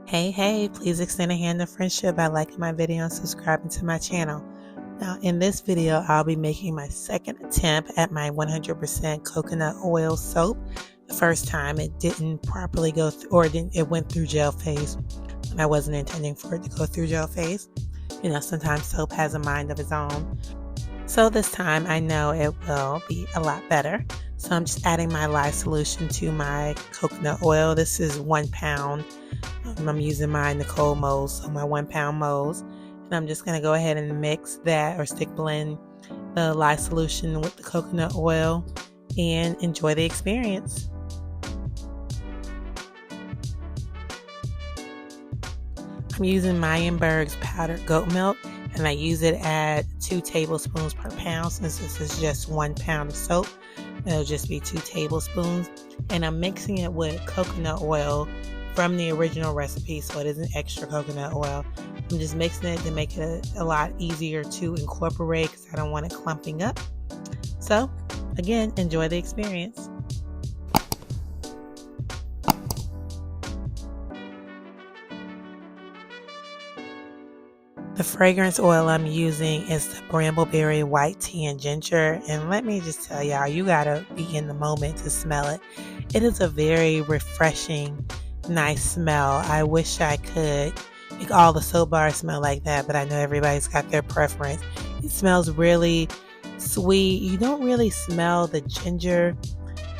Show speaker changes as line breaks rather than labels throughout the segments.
Hey, please extend a hand of friendship by liking my video and subscribing to my channel. Now, in this video, I'll be making my second attempt at my 100% coconut oil soap. The first time it didn't properly go through, or it went through gel phase, and I wasn't intending for it to go through gel phase. You know, sometimes soap has a mind of its own. So this time I know it will be a lot better. So I'm just adding my lye solution to my coconut oil. This is 1 pound. I'm using my Nicole molds, so my 1 pound molds. And I'm just going to go ahead and mix that or stick blend the lye solution with the coconut oil and enjoy the experience. I'm using Meyenberg's powdered goat milk, and I use it at 2 tablespoons per pound. Since this is just 1 pound of soap, it'll just be 2 tablespoons. And I'm mixing it with coconut oil from the original recipe, so it isn't extra coconut oil. I'm just mixing it to make it a lot easier to incorporate because I don't want it clumping up. So again, enjoy the experience. The fragrance oil I'm using is the brambleberry white tea and ginger, and let me just tell y'all, you gotta be in the moment to smell it. It is a very refreshing, nice smell. I wish I could make all the soap bars smell like that, but I know everybody's got their preference. It smells really sweet. You don't really smell the ginger,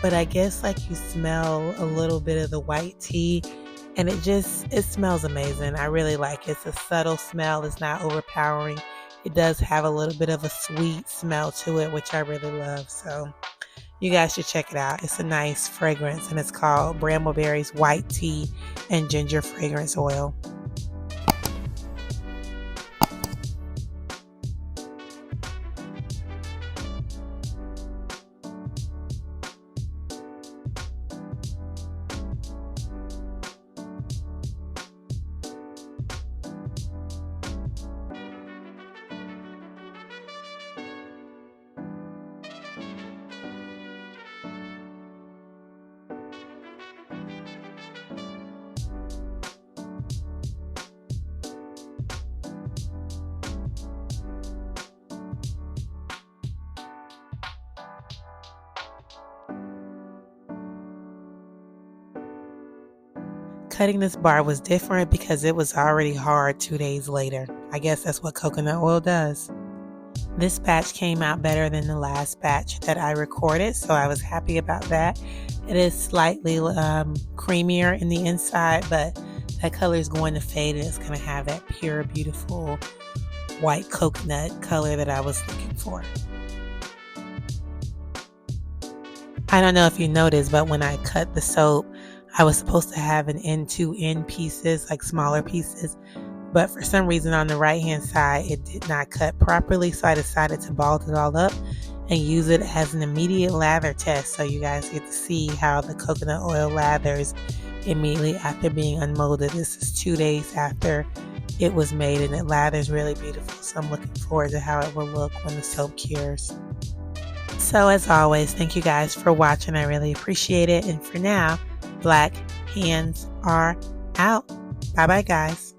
but I guess like you smell a little bit of the white tea. And it smells amazing. I really like it. It's a subtle smell. It's not overpowering. It does have a little bit of a sweet smell to it, which I really love. So you guys should check it out. It's a nice fragrance, and it's called Brambleberry's White Tea and Ginger Fragrance Oil. Cutting this bar was different because it was already hard 2 days later. I guess that's what coconut oil does. This batch came out better than the last batch that I recorded, so I was happy about that. It is slightly creamier in the inside, but that color is going to fade and it's going to have that pure, beautiful white coconut color that I was looking for. I don't know if you noticed, but when I cut the soap, I was supposed to have an end-to-end pieces, like smaller pieces, but for some reason on the right hand side it did not cut properly, so I decided to ball it all up and use it as an immediate lather test, so you guys get to see how the coconut oil lathers immediately after being unmolded. This is 2 days after it was made, and it lathers really beautiful, so I'm looking forward to how it will look when the soap cures. So as always, thank you guys for watching. I really appreciate it, and for now, Black hands are out. Bye bye, guys.